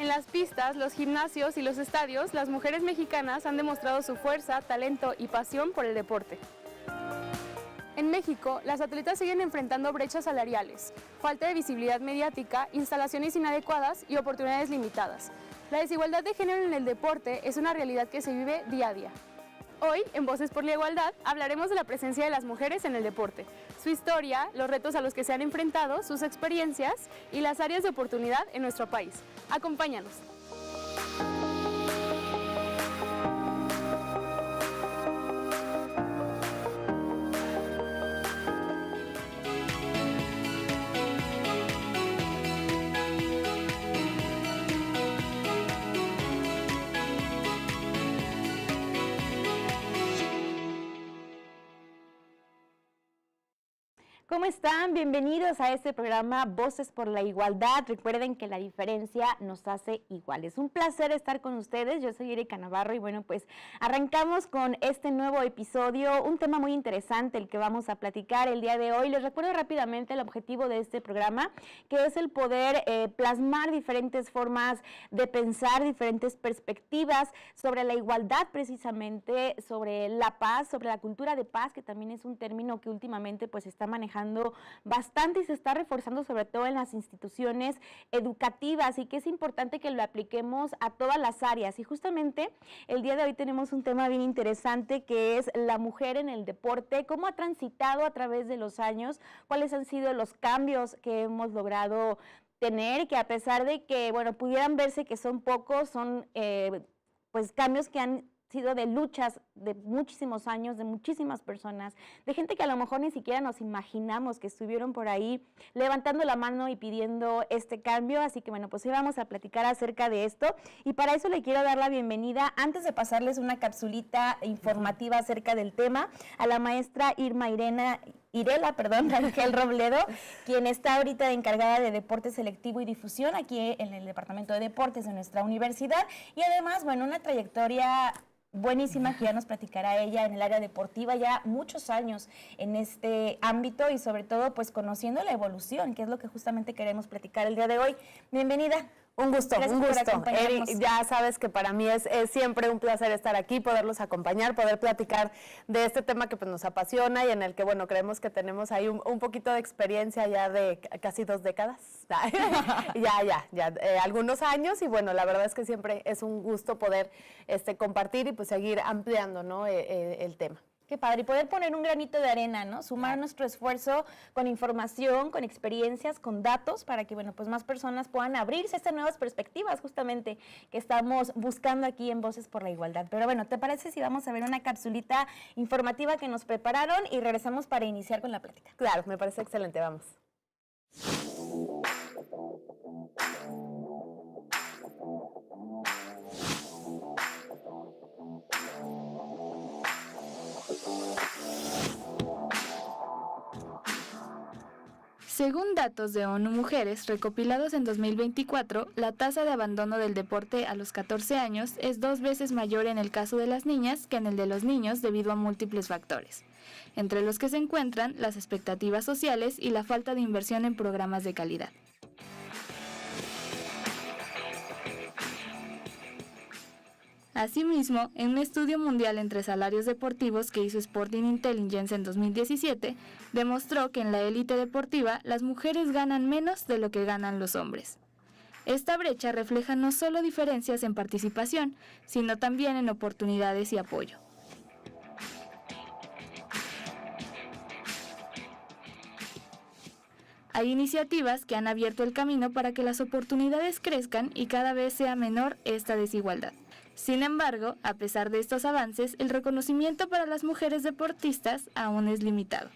En las pistas, los gimnasios y los estadios, las mujeres mexicanas han demostrado su fuerza, talento y pasión por el deporte. En México, las atletas siguen enfrentando brechas salariales, falta de visibilidad mediática, instalaciones inadecuadas y oportunidades limitadas. La desigualdad de género en el deporte es una realidad que se vive día a día. Hoy, en Voces por la Igualdad, hablaremos de la presencia de las mujeres en el deporte, su historia, los retos a los que se han enfrentado, sus experiencias y las áreas de oportunidad en nuestro país. Acompáñanos. ¿Cómo están? Bienvenidos a este programa Voces por la Igualdad. Recuerden que la diferencia nos hace iguales. Un placer estar con ustedes. Yo soy Erika Navarro y bueno, pues arrancamos con este nuevo episodio, un tema muy interesante el que vamos a platicar el día de hoy. Les recuerdo rápidamente el objetivo de este programa, que es el poder plasmar diferentes formas de pensar, diferentes perspectivas sobre la igualdad precisamente, sobre la paz, sobre la cultura de paz, que también es un término que últimamente pues está manejando bastante y se está reforzando sobre todo en las instituciones educativas y que es importante que lo apliquemos a todas las áreas. Y justamente el día de hoy tenemos un tema bien interesante que es la mujer en el deporte, cómo ha transitado a través de los años, cuáles han sido los cambios que hemos logrado tener, que a pesar de que, bueno, pudieran verse que son pocos, son pues cambios que han sido de luchas de muchísimos años, de muchísimas personas, de gente que a lo mejor ni siquiera nos imaginamos que estuvieron por ahí levantando la mano y pidiendo este cambio. Así que bueno, pues hoy vamos a platicar acerca de esto y para eso le quiero dar la bienvenida, antes de pasarles una capsulita informativa acerca del tema, a la maestra Irela Rangel Robledo, quien está ahorita encargada de deporte selectivo y difusión aquí en el Departamento de Deportes de nuestra universidad y además, bueno, una trayectoria buenísima que ya nos platicará ella en el área deportiva, ya muchos años en este ámbito y sobre todo pues conociendo la evolución, que es lo que justamente queremos platicar el día de hoy. Bienvenida. Un gusto. Eri, ya sabes que para mí es siempre un placer estar aquí, poderlos acompañar, poder platicar de este tema que pues nos apasiona y en el que, bueno, creemos que tenemos ahí un poquito de experiencia ya de casi 2 décadas, algunos años y bueno, la verdad es que siempre es un gusto poder compartir y pues seguir ampliando, ¿no? El tema. Qué padre, y poder poner un granito de arena, ¿no? Sumar nuestro esfuerzo con información, con experiencias, con datos, para que, bueno, pues más personas puedan abrirse a estas nuevas perspectivas, justamente, que estamos buscando aquí en Voces por la Igualdad. Pero bueno, ¿te parece si vamos a ver una capsulita informativa que nos prepararon y regresamos para iniciar con la plática? Claro, me parece excelente, vamos. Según datos de ONU Mujeres recopilados en 2024, la tasa de abandono del deporte a los 14 años es 2 veces mayor en el caso de las niñas que en el de los niños debido a múltiples factores, entre los que se encuentran las expectativas sociales y la falta de inversión en programas de calidad. Asimismo, en un estudio mundial entre salarios deportivos que hizo Sporting Intelligence en 2017, demostró que en la élite deportiva las mujeres ganan menos de lo que ganan los hombres. Esta brecha refleja no solo diferencias en participación, sino también en oportunidades y apoyo. Hay iniciativas que han abierto el camino para que las oportunidades crezcan y cada vez sea menor esta desigualdad. Sin embargo, a pesar de estos avances, el reconocimiento para las mujeres deportistas aún es limitado.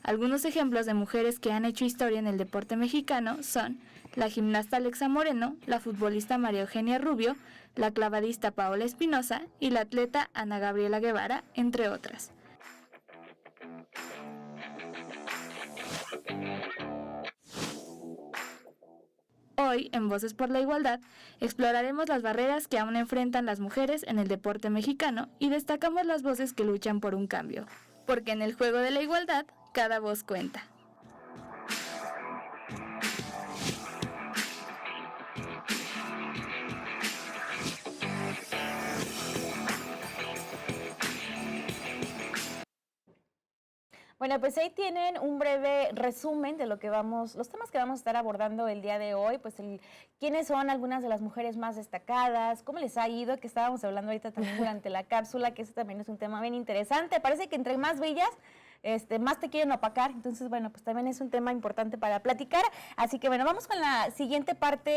Algunos ejemplos de mujeres que han hecho historia en el deporte mexicano son la gimnasta Alexa Moreno, la futbolista María Eugenia Rubio, la clavadista Paola Espinosa y la atleta Ana Gabriela Guevara, entre otras. Hoy, en Voces por la Igualdad, exploraremos las barreras que aún enfrentan las mujeres en el deporte mexicano y destacamos las voces que luchan por un cambio. Porque en el juego de la igualdad, Cada voz cuenta. Bueno, pues ahí tienen un breve resumen de lo que los temas que vamos a estar abordando el día de hoy, pues quiénes son algunas de las mujeres más destacadas, cómo les ha ido, que estábamos hablando ahorita también durante la cápsula, que ese también es un tema bien interesante. Parece que entre más bellas, más te quieren opacar, entonces bueno, pues también es un tema importante para platicar. Así que bueno, vamos con la siguiente parte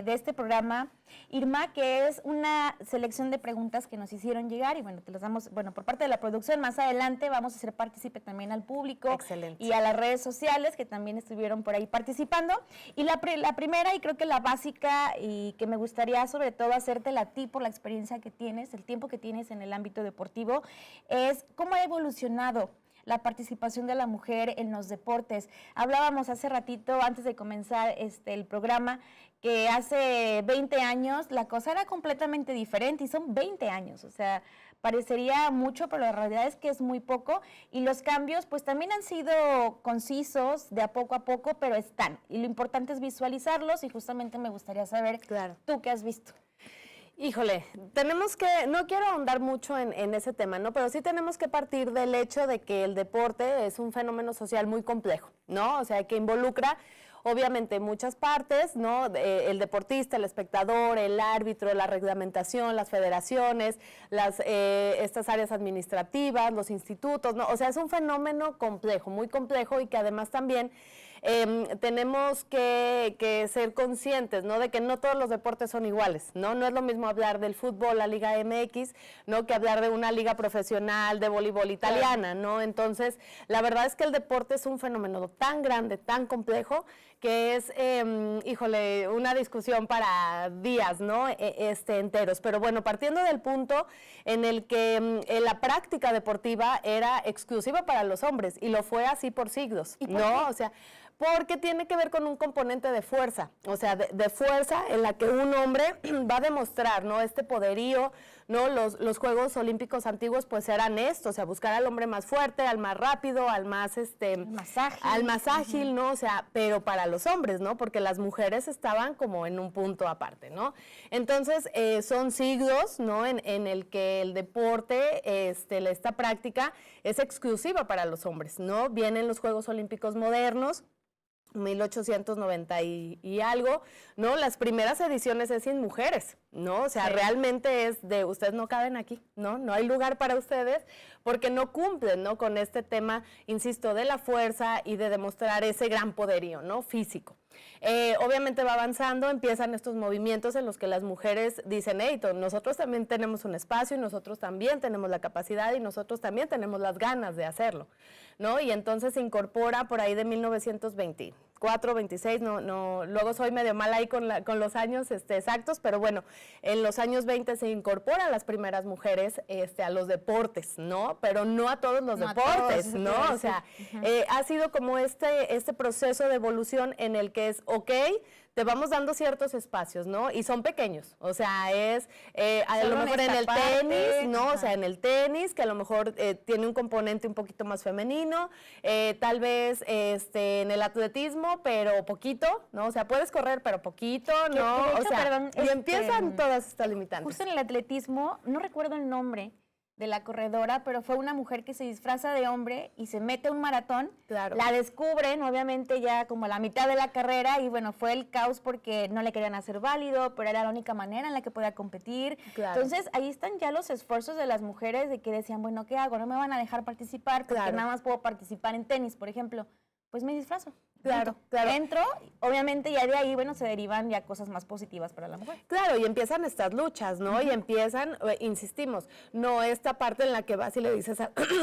de este programa, Irma, que es una selección de preguntas que nos hicieron llegar y bueno, te las damos, bueno, por parte de la producción. Más adelante vamos a hacer partícipe también al público. Excelente. Y a las redes sociales que también estuvieron por ahí participando. Y la primera, y creo que la básica, y que me gustaría sobre todo hacértela a ti por la experiencia que tienes, el tiempo que tienes en el ámbito deportivo, es cómo ha evolucionado la participación de la mujer en los deportes. Hablábamos hace ratito, antes de comenzar el programa, que hace 20 años la cosa era completamente diferente, y son 20 años, o sea, parecería mucho, pero la realidad es que es muy poco, y los cambios pues también han sido concisos, de a poco, pero están, y lo importante es visualizarlos, y justamente me gustaría saber, claro, tú qué has visto. Híjole, tenemos que, no quiero ahondar mucho en ese tema, ¿no? Pero sí tenemos que partir del hecho de que el deporte es un fenómeno social muy complejo, ¿no? O sea, que involucra obviamente muchas partes, ¿no? El deportista, el espectador, el árbitro, la reglamentación, las federaciones, estas áreas administrativas, los institutos, ¿no? O sea, es un fenómeno complejo, muy complejo, y que además también tenemos que ser conscientes, ¿no? De que no todos los deportes son iguales, ¿no? No es lo mismo hablar del fútbol, la Liga MX, ¿no? Que hablar de una liga profesional de voleibol italiana, ¿no? Entonces, la verdad es que el deporte es un fenómeno tan grande, tan complejo, que es, híjole, una discusión para días, ¿no? Enteros. Pero bueno, partiendo del punto en el que la práctica deportiva era exclusiva para los hombres, y lo fue así por siglos, ¿no? O sea, porque tiene que ver con un componente de fuerza, o sea, de fuerza en la que un hombre va a demostrar, ¿no? Este poderío, ¿no? Los Juegos Olímpicos antiguos pues eran esto, o sea, buscar al hombre más fuerte, al más rápido, al más ágil, ¿no? O sea, pero para los hombres, ¿no? Porque las mujeres estaban como en un punto aparte, ¿no? Entonces, son siglos, ¿no? En el que el deporte, esta práctica es exclusiva para los hombres, ¿no? Vienen los Juegos Olímpicos modernos, 1890 y algo, ¿no? Las primeras ediciones es sin mujeres, ¿no? O sea, sí, realmente es de ustedes no caben aquí, ¿no? No hay lugar para ustedes porque no cumplen, ¿no? Con este tema, insisto, de la fuerza y de demostrar ese gran poderío, ¿no? Físico. Obviamente va avanzando, empiezan estos movimientos en los que las mujeres dicen, hey, nosotros también tenemos un espacio, y nosotros también tenemos la capacidad, y nosotros también tenemos las ganas de hacerlo, ¿no? Y entonces se incorpora por ahí de 1924, 26, luego soy medio mala ahí con los años exactos, pero bueno, en los años 20 se incorporan las primeras mujeres a los deportes, ¿no? Pero no a todos los deportes, ¿no? O sea, ha sido como este proceso de evolución en el que es, ok, te vamos dando ciertos espacios, ¿no? Y son pequeños, o sea, es a lo mejor en el tenis, ¿no? Ajá. O sea, en el tenis, que a lo mejor tiene un componente un poquito más femenino, tal vez en el atletismo, pero poquito, ¿no? O sea, puedes correr, pero poquito, ¿no? De hecho, o sea, perdón, y empiezan todas estas limitantes. Justo en el atletismo, no recuerdo el nombre de la corredora, pero fue una mujer que se disfraza de hombre y se mete a un maratón. Claro. La descubren, obviamente, ya como a la mitad de la carrera, y bueno, fue el caos porque no le querían hacer válido, pero era la única manera en la que podía competir. Claro. Entonces, ahí están ya los esfuerzos de las mujeres de que decían, bueno, ¿qué hago? No me van a dejar participar porque claro, nada más puedo participar en tenis, por ejemplo. Pues me disfrazo. Claro, claro. Entro, obviamente ya de ahí, bueno, se derivan ya cosas más positivas para la mujer. Claro, y empiezan estas luchas, ¿no? Y empiezan, insistimos, no esta parte en la que vas y le dices,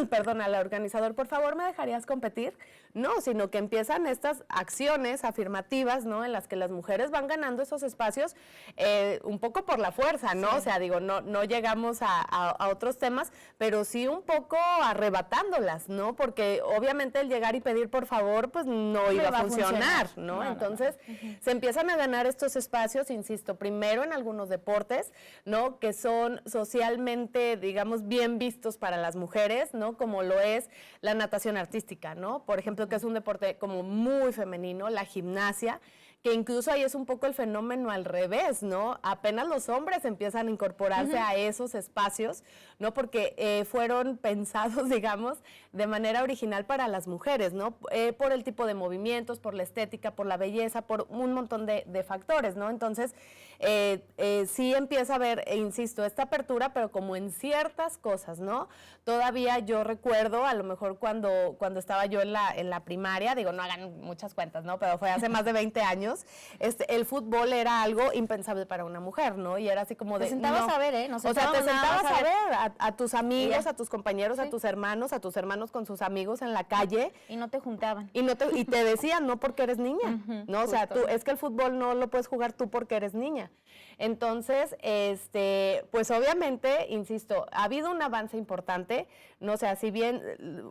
perdón, al organizador, por favor, ¿me dejarías competir? No, sino que empiezan estas acciones afirmativas, ¿no? En las que las mujeres van ganando esos espacios un poco por la fuerza, ¿no? Sí. O sea, digo, no llegamos a otros temas, pero sí un poco arrebatándolas, ¿no? Porque obviamente el llegar y pedir por favor, pues no iba iba a funcionar, ¿no? Entonces, se empiezan a ganar estos espacios, insisto, primero en algunos deportes, ¿no? Que son socialmente, digamos, bien vistos para las mujeres, ¿no? Como lo es la natación artística, ¿no? Por ejemplo, que es un deporte como muy femenino, la gimnasia, que incluso ahí es un poco el fenómeno al revés, ¿no? Apenas los hombres empiezan a incorporarse a esos espacios, ¿no? Porque fueron pensados, digamos, de manera original para las mujeres, ¿no? Por el tipo de movimientos, por la estética, por la belleza, por un montón de factores, ¿no? Entonces, sí empieza a haber, insisto, esta apertura, pero como en ciertas cosas, ¿no? Todavía yo recuerdo, a lo mejor cuando estaba yo en la primaria, digo, no hagan muchas cuentas, ¿no? Pero fue hace más de 20 años, el fútbol era algo impensable para una mujer, ¿no? Y era así como de... Te sentabas a ver, ¿eh? O sea, te sentabas a ver a tus amigos, a tus compañeros, a tus hermanos con sus amigos en la calle. Y no te juntaban. Y te decían, no porque eres niña, ¿no? O sea, es que el fútbol no lo puedes jugar tú porque eres niña. Entonces, pues obviamente, insisto, ha habido un avance importante, no o sea, si bien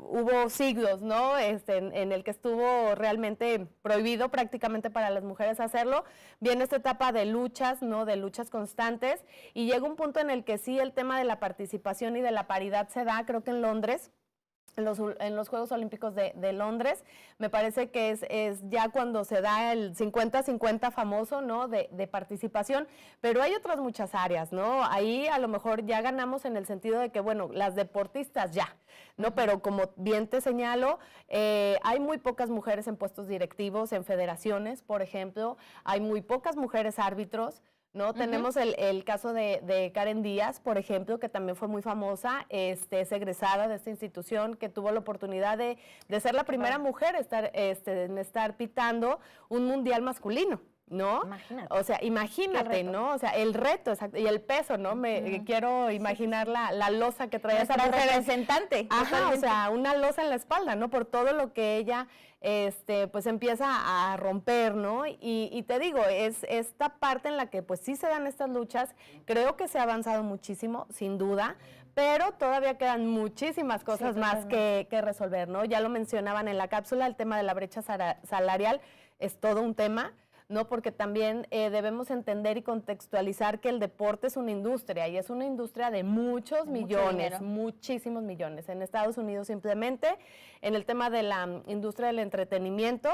hubo siglos, ¿no? En el que estuvo realmente prohibido prácticamente para las mujeres hacerlo, viene esta etapa de luchas, ¿no? De luchas constantes, y llega un punto en el que sí el tema de la participación y de la paridad se da, creo que en Londres, en los Juegos Olímpicos de Londres, me parece que es ya cuando se da el 50-50 famoso, ¿no? De participación, pero hay otras muchas áreas, ¿no? Ahí a lo mejor ya ganamos en el sentido de que, bueno, las deportistas ya, ¿no? Pero como bien te señalo, hay muy pocas mujeres en puestos directivos, en federaciones, por ejemplo, hay muy pocas mujeres árbitros, ¿no? Tenemos el caso de Karen Díaz, por ejemplo, que también fue muy famosa, es egresada de esta institución, que tuvo la oportunidad de ser la primera mujer en estar pitando un mundial masculino, ¿no? Imagínate. O sea, imagínate, ¿no? O sea, el reto, exacto, y el peso, ¿no? Quiero imaginar la losa que traía esa mujer. Representante. Ajá, o sea, una losa en la espalda, ¿no? Por todo lo que ella, pues empieza a romper, ¿no? Y te digo, es esta parte en la que pues sí se dan estas luchas, creo que se ha avanzado muchísimo, sin duda, pero todavía quedan muchísimas cosas más que resolver, ¿no? Ya lo mencionaban en la cápsula, el tema de la brecha salarial es todo un tema, ¿no? Porque también debemos entender y contextualizar que el deporte es una industria y es una industria de muchos millones, muchísimos millones. En Estados Unidos simplemente, en el tema de la industria del entretenimiento,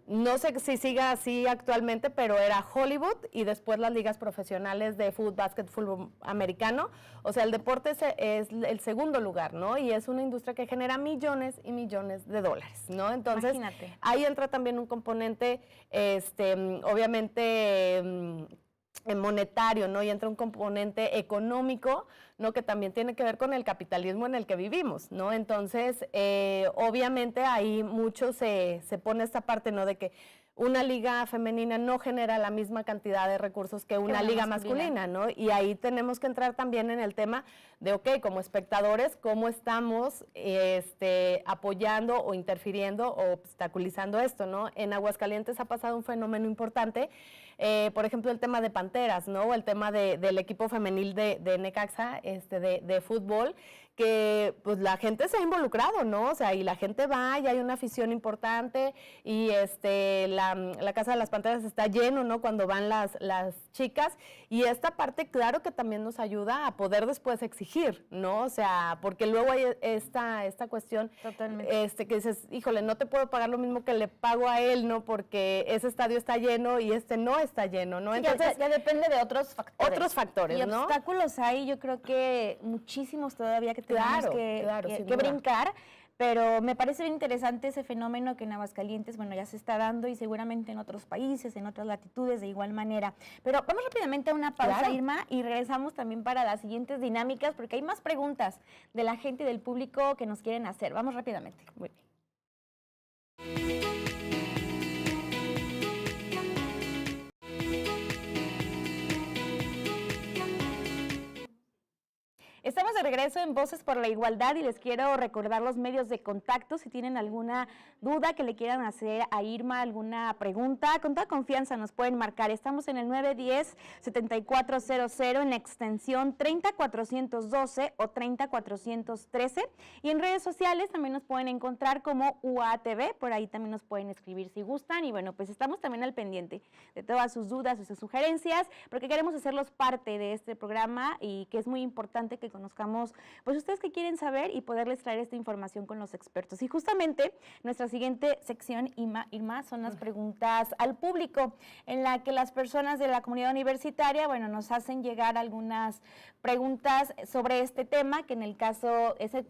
no sé si siga así actualmente, pero era Hollywood y después las ligas profesionales de fútbol, básquet, fútbol americano. O sea, el deporte es el segundo lugar, ¿no? Y es una industria que genera millones y millones de dólares, ¿no? Entonces, imagínate. Ahí entra también un componente, obviamente, monetario, ¿no? Y entra un componente económico, ¿no? Que también tiene que ver con el capitalismo en el que vivimos, ¿no? Entonces, obviamente ahí mucho se pone esta parte, ¿no? De que una liga femenina no genera la misma cantidad de recursos que una liga masculina, ¿no? Y ahí tenemos que entrar también en el tema de, ok, como espectadores, ¿cómo estamos apoyando o interfiriendo o obstaculizando esto, ¿no? En Aguascalientes ha pasado un fenómeno importante, por ejemplo, el tema de Panteras, ¿no? El tema del equipo femenil de Necaxa, de fútbol, que pues la gente se ha involucrado, ¿no? O sea, y la gente va y hay una afición importante y la Casa de las Panteras está lleno, ¿no? Cuando van las chicas, y esta parte claro que también nos ayuda a poder después exigir, ¿no? O sea, porque luego hay esta cuestión que dices, híjole, no te puedo pagar lo mismo que le pago a él, ¿no? Porque ese estadio está lleno y no está lleno, ¿no? Sí, entonces ya depende de otros factores. Otros factores, y ¿no? obstáculos hay, yo creo que muchísimos todavía que tenemos que brincar, pero me parece bien interesante ese fenómeno que en Aguascalientes, bueno, ya se está dando y seguramente en otros países, en otras latitudes de igual manera. Pero vamos rápidamente a una pausa, Irma, y regresamos también para las siguientes dinámicas, porque hay más preguntas de la gente y del público que nos quieren hacer. Vamos rápidamente. Muy bien. Estamos de regreso en Voces por la Igualdad y les quiero recordar los medios de contacto. Si tienen alguna duda que le quieran hacer a Irma, alguna pregunta, con toda confianza nos pueden marcar. Estamos en el 910-7400 en la extensión 30412 o 30413 y en redes sociales también nos pueden encontrar como UATV, por ahí también nos pueden escribir si gustan y bueno, pues estamos también al pendiente de todas sus dudas, sus sugerencias, porque queremos hacerlos parte de este programa y que es muy importante que conozcamos, pues ustedes que quieren saber y poderles traer esta información con los expertos. Y justamente nuestra siguiente sección, Irma, son las preguntas al público, en la que las personas de la comunidad universitaria, bueno, nos hacen llegar algunas preguntas sobre este tema, que en el caso, es el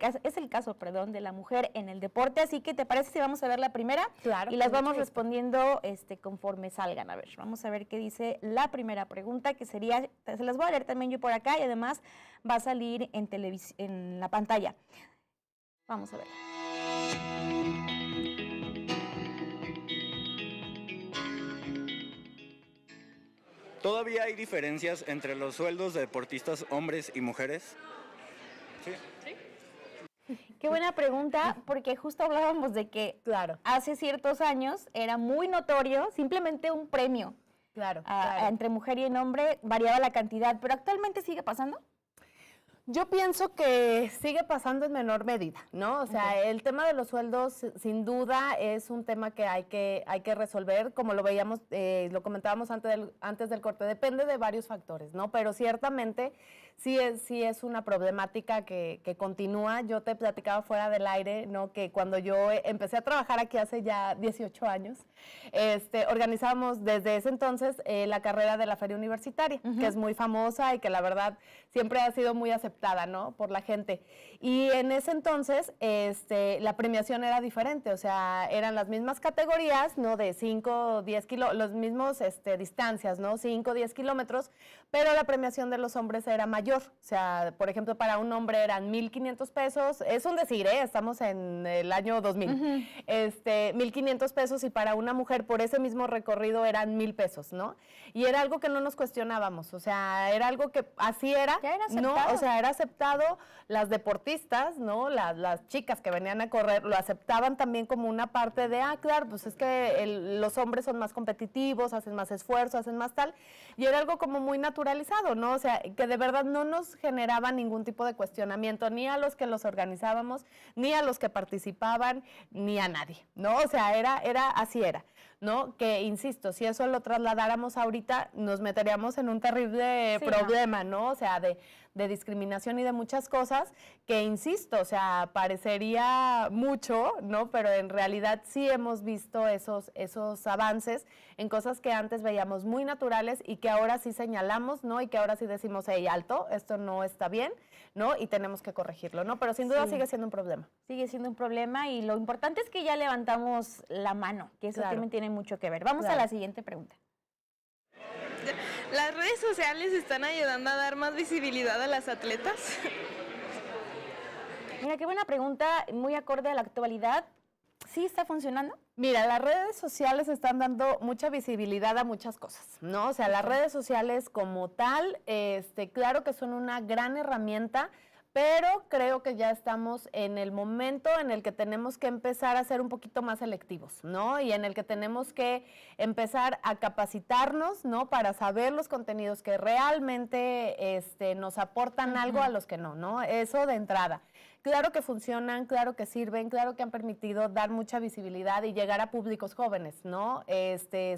caso, de la mujer en el deporte, así que ¿te parece si vamos a ver la primera? Claro. Y las vamos respondiendo conforme salgan. A ver, vamos a ver qué dice la primera pregunta, que sería, se las voy a leer también yo por acá y además va a salir en la pantalla. Vamos a ver. ¿Todavía hay diferencias entre los sueldos de deportistas hombres y mujeres? Sí. Qué buena pregunta, porque justo hablábamos de que hace ciertos años era muy notorio simplemente un premio. Claro. Entre mujer y en hombre variaba la cantidad, pero actualmente sigue pasando. Yo pienso que sigue pasando en menor medida, ¿no? O sea, el tema de los sueldos, sin duda, es un tema que hay que resolver, como lo veíamos, lo comentábamos antes del corte, depende de varios factores, ¿no? Pero ciertamente sí es una problemática que continúa. Yo te platicaba fuera del aire, ¿no? Que cuando yo empecé a trabajar aquí hace ya 18 años, organizábamos desde ese entonces la carrera de la Feria Universitaria, que es muy famosa y que la verdad siempre ha sido muy aceptada, ¿no? Por la gente. Y en ese entonces la premiación era diferente, o sea, eran las mismas categorías, ¿no? De 5, 10 kilómetros, los mismos distancias, ¿no? 5, 10 kilómetros, pero la premiación de los hombres era mayor. O sea, por ejemplo, para un hombre eran 1,500 pesos, es un decir, estamos en el año 2000, 1,500 pesos y para una mujer por ese mismo recorrido eran 1,000 pesos, ¿no? Y era algo que no nos cuestionábamos, o sea, era algo que así era, ¿no? O sea, era aceptado, las deportistas, ¿no? Las chicas que venían a correr lo aceptaban también como una parte de, claro, pues es que los hombres son más competitivos, hacen más esfuerzo, hacen más tal, y era algo como muy naturalizado, ¿no? O sea, que de verdad no nos generaba ningún tipo de cuestionamiento, ni a los que los organizábamos, ni a los que participaban, ni a nadie, ¿no? O sea, así era, ¿no? Que, insisto, si eso lo trasladáramos ahorita, nos meteríamos en un terrible problema, ¿no? O sea, de discriminación y de muchas cosas que, insisto, o sea, parecería mucho, ¿no? Pero en realidad sí hemos visto esos avances en cosas que antes veíamos muy naturales y que ahora sí señalamos, ¿no? Y que ahora sí decimos, hey, alto, esto no está bien, ¿no? Y tenemos que corregirlo, ¿no? Pero sin duda sigue siendo un problema. Sigue siendo un problema y lo importante es que ya levantamos la mano, que eso también tiene mucho que ver. Vamos a la siguiente pregunta. ¿Las redes sociales están ayudando a dar más visibilidad a las atletas? Mira, qué buena pregunta, muy acorde a la actualidad. ¿Sí está funcionando? Mira, las redes sociales están dando mucha visibilidad a muchas cosas, ¿no? O sea, las redes sociales como tal, claro que son una gran herramienta, pero creo que ya estamos en el momento en el que tenemos que empezar a ser un poquito más selectivos, ¿no? Y en el que tenemos que empezar a capacitarnos, ¿no? Para saber los contenidos que realmente nos aportan algo a los que no, ¿no? Eso de entrada. Claro que funcionan, claro que sirven, claro que han permitido dar mucha visibilidad y llegar a públicos jóvenes, ¿no?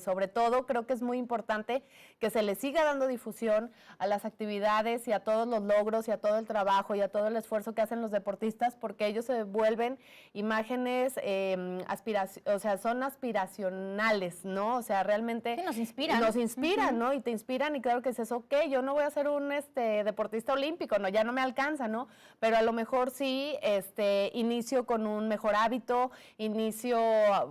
Sobre todo creo que es muy importante que se les siga dando difusión a las actividades y a todos los logros y a todo el trabajo y a todo el esfuerzo que hacen los deportistas, porque ellos se vuelven imágenes, o sea, son aspiracionales, ¿no? O sea, realmente nos inspiran. Nos inspiran, ¿no? Y te inspiran y claro que es eso, yo no voy a ser un deportista olímpico, no, ya no me alcanza, ¿no? Pero a lo mejor sí inicio con un mejor hábito, inicio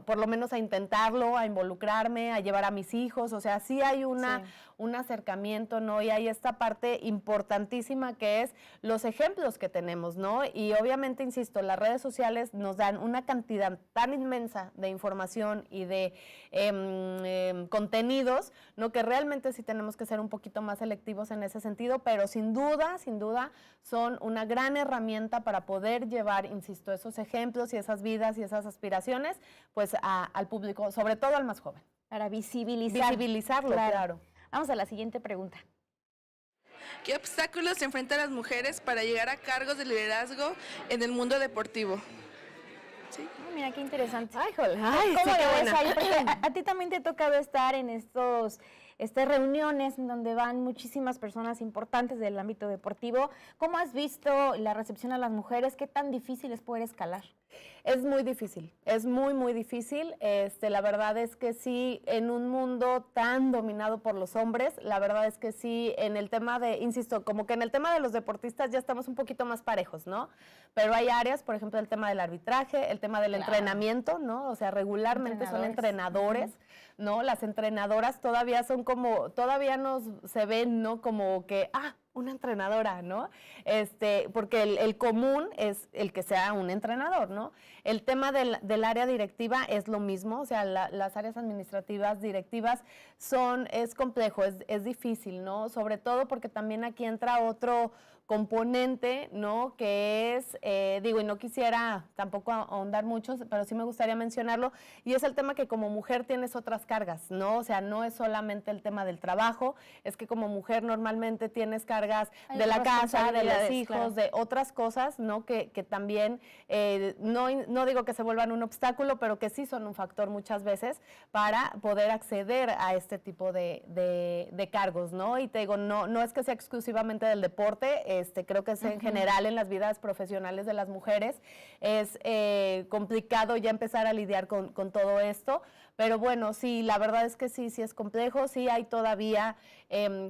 por lo menos a intentarlo, a involucrarme, a llevar a mis hijos, o sea, sí hay una un acercamiento, ¿no? Y hay esta parte importantísima que es los ejemplos que tenemos, ¿no? Y obviamente, insisto, las redes sociales nos dan una cantidad tan inmensa de información y de contenidos, ¿no? Que realmente sí tenemos que ser un poquito más selectivos en ese sentido, pero sin duda, son una gran herramienta para poder llevar, insisto, esos ejemplos y esas vidas y esas aspiraciones, pues al público, sobre todo al más joven. Para visibilizarlo, claro. Vamos a la siguiente pregunta. ¿Qué obstáculos se enfrentan las mujeres para llegar a cargos de liderazgo en el mundo deportivo? Sí. Mira, qué interesante. Ay, jole. Ay, ¿Cómo sí, lo qué ves ahí? Porque a ti también te ha tocado estar en estas reuniones en donde van muchísimas personas importantes del ámbito deportivo. ¿Cómo has visto la recepción a las mujeres? ¿Qué tan difícil es poder escalar? Es muy difícil, es muy, muy difícil. La verdad es que sí, en un mundo tan dominado por los hombres, la verdad es que sí, en el tema de, insisto, como que en el tema de los deportistas ya estamos un poquito más parejos, ¿no? Pero hay áreas, por ejemplo, el tema del arbitraje, el tema del entrenamiento, ¿no? O sea, regularmente son entrenadores, ¿no? Las entrenadoras todavía son como, todavía se ven, ¿no? Como que, una entrenadora, ¿no? Porque el común es el que sea un entrenador, ¿no? El tema del área directiva es lo mismo, o sea, las áreas administrativas, directivas, es complejo, es difícil, ¿no? Sobre todo porque también aquí entra otro componente, ¿no? Que es, y no quisiera tampoco ahondar mucho, pero sí me gustaría mencionarlo, y es el tema que como mujer tienes otras cargas, ¿no? O sea, no es solamente el tema del trabajo, es que como mujer normalmente tienes cargas de la casa, de los hijos, claro, de otras cosas, ¿no? Que también, no digo que se vuelvan un obstáculo, pero que sí son un factor muchas veces para poder acceder a este tipo de cargos, ¿no? Y te digo, no es que sea exclusivamente del deporte, creo que es en general en las vidas profesionales de las mujeres, es complicado ya empezar a lidiar con todo esto, pero bueno, sí, la verdad es que sí es complejo, sí hay todavía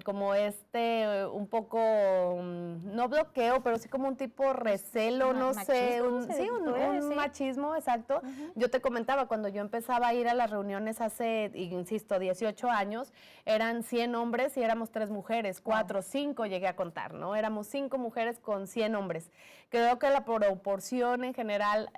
como un poco, no bloqueo, pero sí como un tipo recelo, no sé, un machismo, exacto. Yo te comentaba, cuando yo empezaba a ir a las reuniones hace, insisto, 18 años, eran 100 hombres y éramos 3 mujeres, 4, 5 llegué a contar, ¿no? Éramos 5 mujeres con 100 hombres. Creo que la proporción en general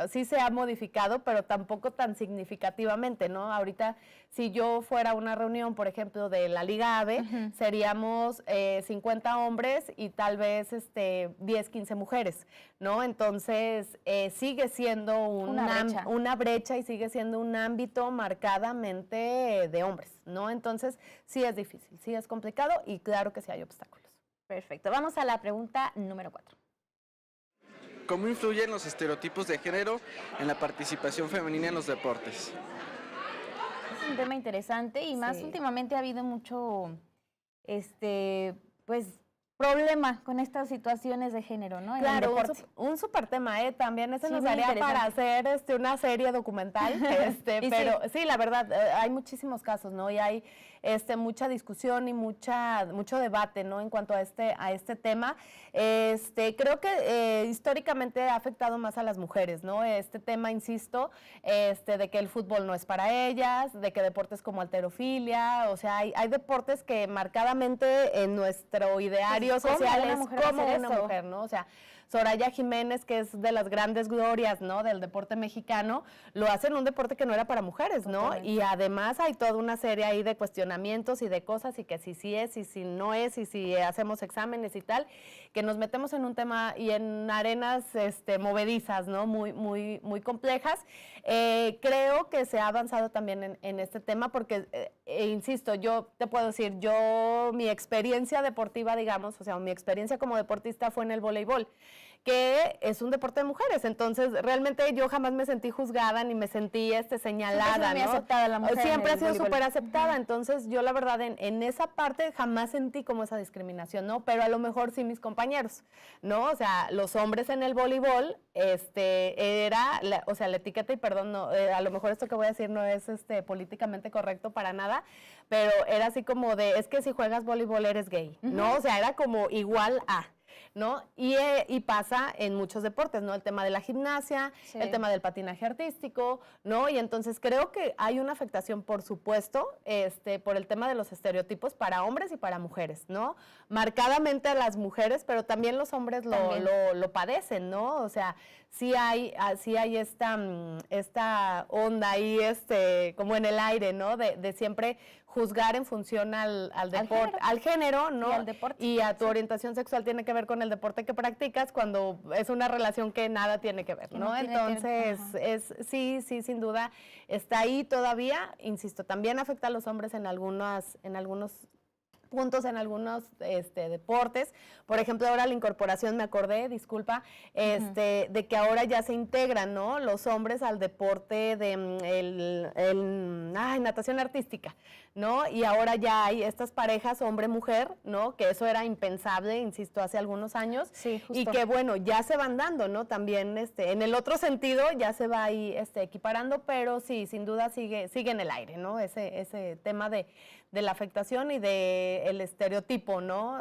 sí se ha modificado, pero tampoco tan significativamente, ¿no? Ahorita, si yo fuera a una reunión, por ejemplo, de la Liga AVE, seríamos 50 hombres y tal vez 10, 15 mujeres, ¿no? Entonces, sigue siendo una brecha y sigue siendo un ámbito marcadamente de hombres, ¿no? Entonces, sí es difícil, sí es complicado y claro que sí hay obstáculos. Perfecto. Vamos a la pregunta número 4. ¿Cómo influyen los estereotipos de género en la participación femenina en los deportes? Es un tema interesante y más últimamente ha habido mucho, problema con estas situaciones de género, ¿no? Claro, un súper tema, también nos daría para hacer una serie documental, pero sí, la verdad, hay muchísimos casos, ¿no? Y hay mucha discusión y mucho debate, ¿no? En cuanto a este tema. Creo que históricamente ha afectado más a las mujeres, ¿no? Este tema, insisto, de que el fútbol no es para ellas, de que deportes como halterofilia, o sea, hay deportes que marcadamente en nuestro ideario social es como una mujer, ¿no? O sea, Soraya Jiménez, que es de las grandes glorias, ¿no?, del deporte mexicano, lo hace en un deporte que no era para mujeres, ¿no? Y además hay toda una serie ahí de cuestionamientos y de cosas, y que si es, y si no es, y si hacemos exámenes y tal, que nos metemos en un tema y en arenas movedizas, ¿no?, muy, muy, muy complejas. Creo que se ha avanzado también en este tema porque, insisto, yo te puedo decir, mi experiencia deportiva, digamos, o sea, mi experiencia como deportista fue en el voleibol, que es un deporte de mujeres, entonces realmente yo jamás me sentí juzgada ni me sentí señalada, ¿no? Aceptada la mujer siempre ha sido súper aceptada, entonces yo la verdad en esa parte jamás sentí como esa discriminación, ¿no? Pero a lo mejor sí mis compañeros, ¿no? O sea, los hombres en el voleibol, era, o sea, la etiqueta, y perdón, no, a lo mejor esto que voy a decir no es políticamente correcto para nada, pero era así como de, es que si juegas voleibol eres gay, ¿no? O sea, era como igual a. ¿no? Y pasa en muchos deportes, ¿no? El tema de la gimnasia, el tema del patinaje artístico, ¿no? Y entonces creo que hay una afectación, por supuesto, por el tema de los estereotipos para hombres y para mujeres, ¿no? Marcadamente a las mujeres, pero también los hombres lo padecen, ¿no? O sea, sí hay esta onda ahí, como en el aire, ¿no? De siempre juzgar en función al deporte, al género, ¿no? Y al deporte. Y a tu orientación sexual tiene que ver con el deporte que practicas cuando es una relación que nada tiene que ver, ¿no? Entonces, sí, sin duda, está ahí todavía, insisto, también afecta a los hombres en algunos puntos en algunos deportes. Por ejemplo, ahora la incorporación, me acordé, disculpa, de que ahora ya se integran, ¿no? Los hombres al deporte de natación artística, ¿no? Y ahora ya hay estas parejas hombre-mujer, ¿no? Que eso era impensable, insisto, hace algunos años. Sí, justo. Y que, bueno, ya se van dando, ¿no? También en el otro sentido ya se va ahí equiparando, pero sí, sin duda sigue en el aire, ¿no? Ese tema de la afectación y del estereotipo, ¿no?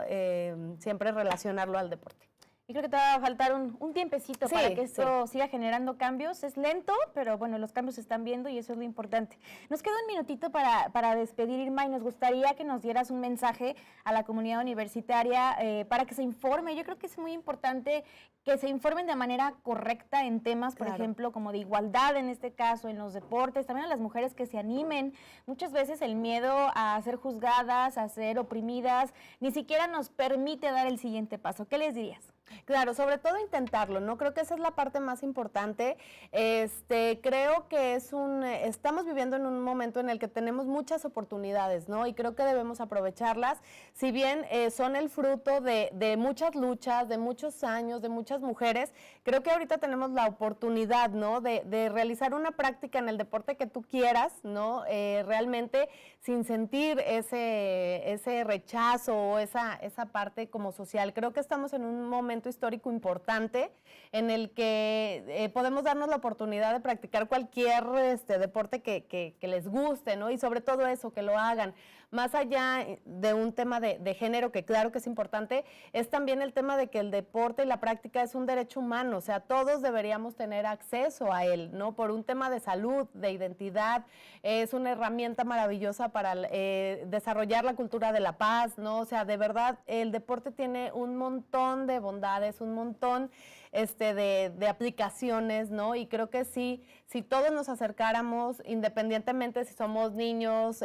Siempre relacionarlo al deporte. Y creo que te va a faltar un tiempecito para que esto siga generando cambios. Es lento, pero bueno, los cambios se están viendo y eso es lo importante. Nos queda un minutito para despedir, Irma, y nos gustaría que nos dieras un mensaje a la comunidad universitaria para que se informe. Yo creo que es muy importante que se informen de manera correcta en temas, por ejemplo, como de igualdad en este caso, en los deportes, también a las mujeres que se animen. Muchas veces el miedo a ser juzgadas, a ser oprimidas, ni siquiera nos permite dar el siguiente paso. ¿Qué les dirías? Claro, sobre todo intentarlo, ¿no? Creo que esa es la parte más importante. Creo que estamos viviendo en un momento en el que tenemos muchas oportunidades, ¿no? Y creo que debemos aprovecharlas. Si bien son el fruto de muchas luchas, de muchos años, de muchas mujeres, creo que ahorita tenemos la oportunidad, ¿no? De realizar una práctica en el deporte que tú quieras, ¿no? Realmente sin sentir ese rechazo o esa parte como social. Creo que estamos en un momento histórico importante en el que podemos darnos la oportunidad de practicar cualquier deporte que les guste, ¿no? Y sobre todo eso, que lo hagan. Más allá de un tema de género, que claro que es importante, es también el tema de que el deporte y la práctica es un derecho humano, o sea, todos deberíamos tener acceso a él, ¿no? Por un tema de salud, de identidad, es una herramienta maravillosa para desarrollar la cultura de la paz, ¿no? O sea, de verdad, el deporte tiene un montón de bondades, un montón de aplicaciones, ¿no? Y creo que sí, si todos nos acercáramos, independientemente si somos niños,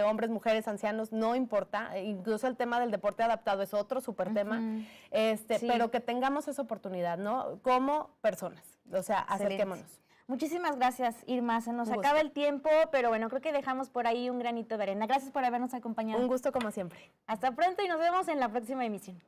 hombres, mujeres, ancianos, no importa, incluso el tema del deporte adaptado es otro súper tema, pero que tengamos esa oportunidad, ¿no? Como personas, o sea, acerquémonos. Muchísimas gracias, Irma. Se nos acaba el tiempo, pero bueno, creo que dejamos por ahí un granito de arena. Gracias por habernos acompañado. Un gusto como siempre. Hasta pronto y nos vemos en la próxima emisión.